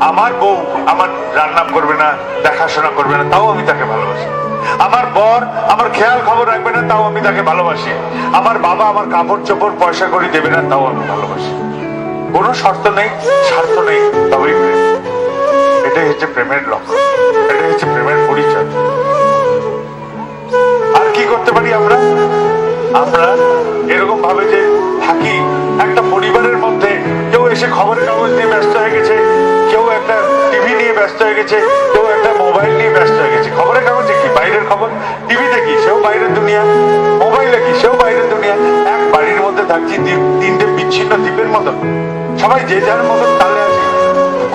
আমার বউ আমার রান্না করবে না, দেখাশোনা করবে না, তাও আমি তাকে ভালোবাসি। আমার বর আমার খেয়াল খবর রাখবে না, তাও আমি তাকে ভালোবাসি। আমার বাবা আমার কাপড় চোপড় পয়সা করে দেবে না, তাও আমি ভালোবাসি। কোনো শর্ত নেই, স্বার্থ নেই, তবেই প্রেম। এটাই হচ্ছে প্রেমের লক্ষ্য, এটাই হচ্ছে প্রেমের পরিচয়। আর কি করতে পারি আমরা? আমরা এরকম ভাবে যে থাকি, একটা পরিবারের মধ্যে কেউ এসে খবরের কাগজ নিয়ে ব্যস্ত হয়ে গেছে, কেউ একটা টিভি নিয়ে ব্যস্ত হয়ে গেছে, কেউ একটা মোবাইল নিয়ে ব্যস্ত হয়ে গেছে। খবরের কাগজে কি বাইরের খবর, টিভিতে কি সেও বাইরের দুনিয়া, মোবাইলে কি সেও বাইরের দুনিয়া। এক বাড়ির মধ্যে থাকছি তিনটে বিচ্ছিন্ন দ্বীপের মতো, সবাই যে যার মতন তালে আছে।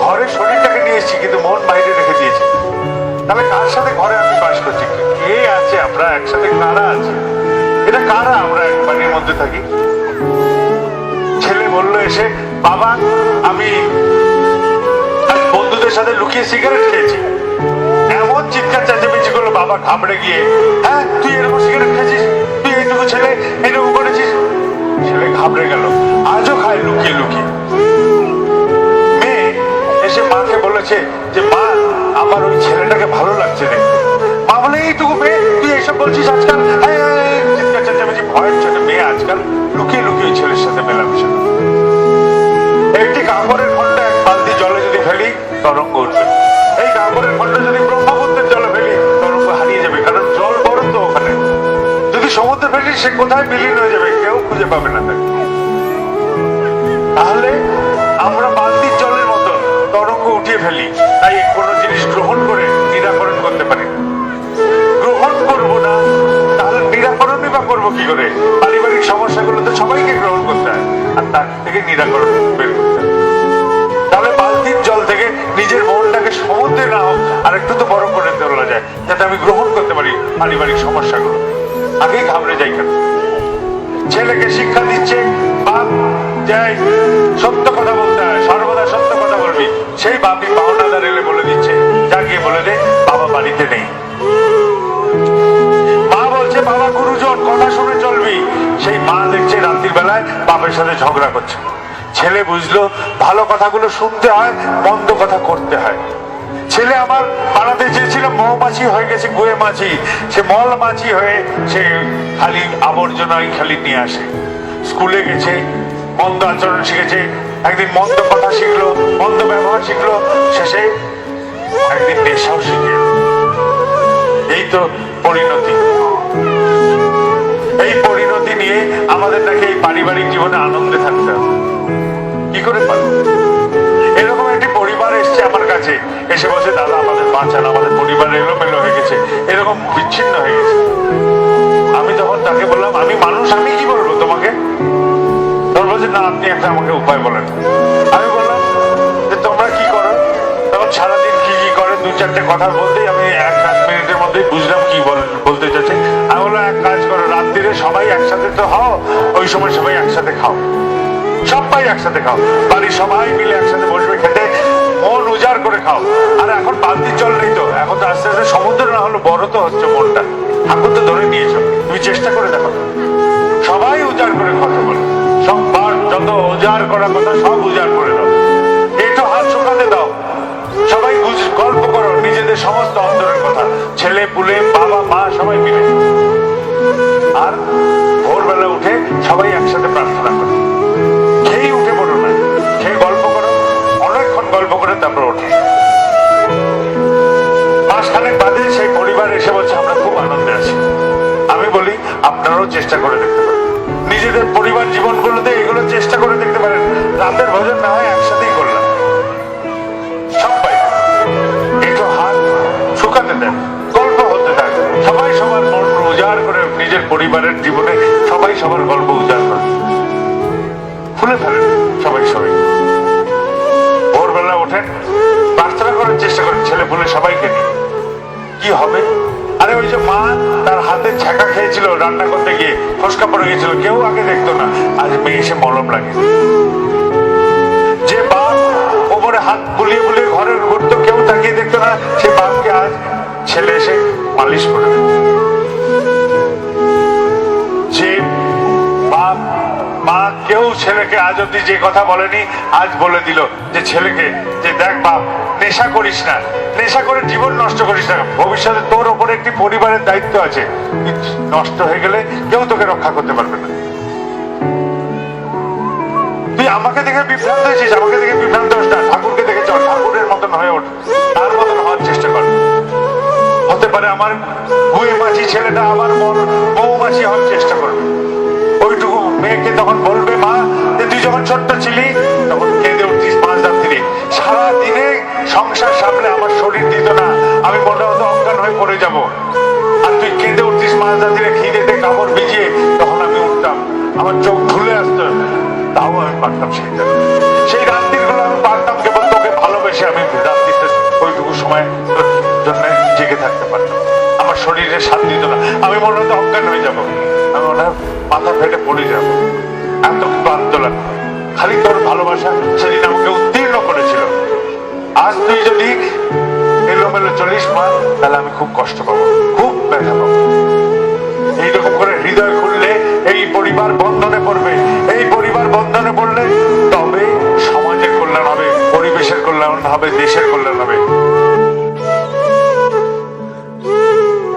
ঘরের শরীরটাকে নিয়ে এসেছি কিন্তু মন বাইরে রেখে দিয়েছি। তাহলে কার সাথে ঘরে আমি বাস করছি? কে আছে? আমরা একসাথে কারা আছে? এটা কারা? আমরা এক বাড়ির মধ্যে থাকি। ছেলে বললো এসে, বাবা আমি বন্ধুদের সাথে লুকিয়ে সিগারেট খেয়েছি। এমন চিৎকার চেঁচামেচি করলো, বাবা ঘাবড়ে গিয়ে, হ্যাঁ তুই এরকম সিগারেট খেয়েছিস? তুই এইটুকু ছেলে এরকম করেছিস? ছেলে ঘাবড়ে গেল, আজও খায় লুকিয়ে লুকিয়ে। মেয়ে এসে মাকে বলেছে যে মা আমার ওই ছেলেটাকে ভালো লাগছে দেখতে। মা বলে এইটুকু মেয়ে তুই এইসব বলছিস আজকাল? চিৎকার চেঁচামেচি ভয়ের জন্য মেয়ে আজকাল লুকিয়ে লুকিয়ে ছেলের সাথে মেলামেশা। একটি কাপড়ের খন্ড এক বালতি জলে যদি ফেলি তরঙ্গ উঠবে, এই কাপড়ের খন্ড যদি ব্রহ্মপুত্রের জলে ফেলি তরঙ্গ হারিয়ে যাবে, কারণ জল বড় তো ওখানে। যদি সমুদ্রে ফেলি সে কোথায় বিলীন হয়ে যাবে, কেউ খুঁজে পাবে না তাকে। তাহলে আমরা বালতির জলের মতো তরঙ্গ উঠিয়ে ফেলি, তাই কোনো জিনিস গ্রহণ করে নিরাকরণ করতে পারি। গ্রহণ করবো না তাহলে নিরাকরণই বা করবো কি করে? পারিবারিক সমস্যাগুলো তো সবাইকে গ্রহণ করতে হয়, আর তার থেকে নিরাকরণ বের করতে হয়। তাহলে বালতির জল থেকে নিজের মনটাকে সমুদ্রে না হোক আর একটু তো বড় করে তোলা যায়, যাতে আমি গ্রহণ করতে পারি পারিবারিক সমস্যাগুলো। আগেই ঘাবড়ে যাই কেন? ছেলেকে শিক্ষা দিচ্ছে বাপ, যাই সত্য কথা বলতে হয়, সর্বদা সত্য কথা বলবি। সেই বাপই পাওনাদার এলে বলে দিচ্ছে, যা গিয়ে বলে দে বাবা বাড়িতে নেই। মা বলছে বাবা গুরুজন, কথা শুনে চলবি। সেই মা দেখছে রাত্রির বেলায় বাপের সাথে ঝগড়া করছে। ছেলে বুঝলো ভালো কথাগুলো শুনতে হয়, মন্দ কথা করতে হয়। ছেলে আমার পাড়াতে চেয়েছিল মৌমাছি হয়ে গেছে গুয়ে মাছি, সে মল মাছি হয়ে সে খালি আবর্জনাই খালি নিয়ে আসে। স্কুলে গেছে, মন্দ আচরণ শিখেছে, একদিন মন্দ কথা শিখলো, মন্দ ব্যবহার শিখলো, শেষে একদিন নেশাও শিখে। এই তো পরিণতি। এই পরিণতি নিয়ে আমাদের নাকি এই পারিবারিক জীবনে আনন্দে থাকতে হবে। কি করে পারবো? এরকম একটি পরিবার এসছে আমার কাছে, এসে বসে দাদা আমাদের বাঁচান, আমাদের পরিবার এলোমেলো হয়ে গেছে, এরকম বিচ্ছিন্ন হয়ে গেছে। আমি তখন তাকে বললাম আমি মানুষ, আমি কি বলবো তোমাকে? তখন বলছে না আপনি একটা আমাকে উপায় বলেন। আমি বললাম যে তোমরা কি করো? তখন সারাদিন কি কি করে দু চারটে কথা বলতেই আমি 1-1 মিনিটের মধ্যেই বুঝলাম কি বলতে চাচ্ছে। আমি বললাম এক কাজ করো, রাত্রিরে সবাই একসাথে তো হও, ওই সময় সবাই একসাথে খাও, সবাই একসাথে খাও, বাড়ির সবাই মিলে একসাথে বসবে খেতে, মন উজাড় করে খাও। আর এখন বালতির জল নেই তো, এখন তো আস্তে আস্তে সমুদ্র না হলো বড় তো হচ্ছে মনটা, ঠাকুর তো ধরে নিয়েছো, তুমি চেষ্টা করে দেখো। সবাই উজাড় করে কথা বলো, সববার যত উজাড় করার কথা সব উজাড় করে দাও, একটু হাত শুকাতে দাও, সবাই গল্প করো নিজেদের সমস্ত অন্তরের কথা, ছেলে পুলে বাবা মা সবাই মিলে। আর ভোরবেলা উঠে সবাই একসাথে প্রার্থনা করো, খেয়ে উঠে পড়ো না, খেয়ে গল্প করো, অনেকক্ষণ গল্প করে তারপর ওঠে। মাসখানেক বাদে সেই পরিবার এসে বলছে আমরা খুব আনন্দে আছি। আমি বলি আপনারাও চেষ্টা করে দেখতে পারেন, নিজেদের পরিবার জীবনগুলোতে এগুলো চেষ্টা করে দেখতে পারেন। রাতের ভোজন না হয় একসাথেই করলাম, সবাই একটু হাত শুকাতে দেন, গল্প হতে থাকে, সবাই সবার মন উজাড় করে নিজের পরিবারের জীবনে সবাই সবার গল্প উজাড় করে খুলে ফেলেন। সবাই সবাই ভোরবেলা ওঠেন, প্রার্থনা করার চেষ্টা করেন ছেলে পুলে সবাইকে নিয়ে। কি হবে? আরে ওই যে মা তার হাতে ছ্যাঁকা খেয়েছিল রান্না করতে গিয়ে, ফসকা পড়ে গেছিল, কেউ আগে দেখতো না, আজ মেয়ে এসে মলম লাগে। যে বাপ ওপরে হাত বুলিয়ে বুলিয়ে ঘরের ঘুরতো, কেউ তাকিয়ে দেখতো না, সে বাপকে আজ ছেলে এসে মালিশ করে দেয়। যে বাপ মা কেউ ছেলেকে আজ অব্দি যে কথা বলেনি আজ বলে দিল, যে ছেলেকে যে দেখ বাপ, নেশা করিস না, নেশা করে জীবন নষ্ট করিস না। ভবিষ্যতে তোর ওপরে একটি পরিবারের দায়িত্ব আছে, নষ্ট হয়ে গেলে কেউ তোকে রক্ষা করতে পারবে না। তুই আমাকে দেখে বিভ্রান্ত হয়েছিস, আমাকে দেখে বিভ্রান্ত হোস না, ঠাকুরকে দেখে চল, ঠাকুরের মতন হয়ে ওঠ, তার মতন হওয়ার চেষ্টা কর। হতে পারে আমার গুয়ে মাছি ছেলেটা আবার মৌমাছি হওয়ার চেষ্টা করবে। ওইটুকু মেয়েকে তখন বলবে, মা যে তুই যখন ছোট্ট ছিলি তখন কেঁদে উঠতিস মাঝ রাত্রিরে, সারাদিনে সংসার সামনে আমার শরীর দিত না, আমি মনে হতো অজ্ঞান হয়ে পড়ে যাব, আর তুই কেঁদে উঠতিস মাঝ রাত্রিরে খিদেতে কাপড় ভিজিয়ে, তখন আমি উঠতাম, আমার চোখ ধুলে আসতো, তাও আমি পারতাম সেই রাত্রিগুলো আমি পারতাম কেবল তোকে ভালোবেসে। আমি রাত্রিতে ওইটুকু সময় তোর জন্য জেগে থাকতে পারতাম, আমার শরীরে সাথ দিত না, আমি মনে হতো অজ্ঞান হয়ে যাবো, আমি মনে হয় মাথা ফেটে পড়ে যাবো, এত ক্লান্ত লাগতো। খালি তোর ভালোবাসা সেদিন আমাকে উত্তীর্ণ করেছিল। আজ তুই যদি এলোমেলো চলিস মা, তাহলে আমি খুব কষ্ট পাবো, খুব ব্যথা পাবো। এইরকম করে হৃদয় খুললে এই পরিবার বন্ধনে পড়বে, এই পরিবার বন্ধনে পড়লে তবে সমাজের কল্যাণ হবে, পরিবেশের কল্যাণ হবে, দেশের কল্যাণ হবে।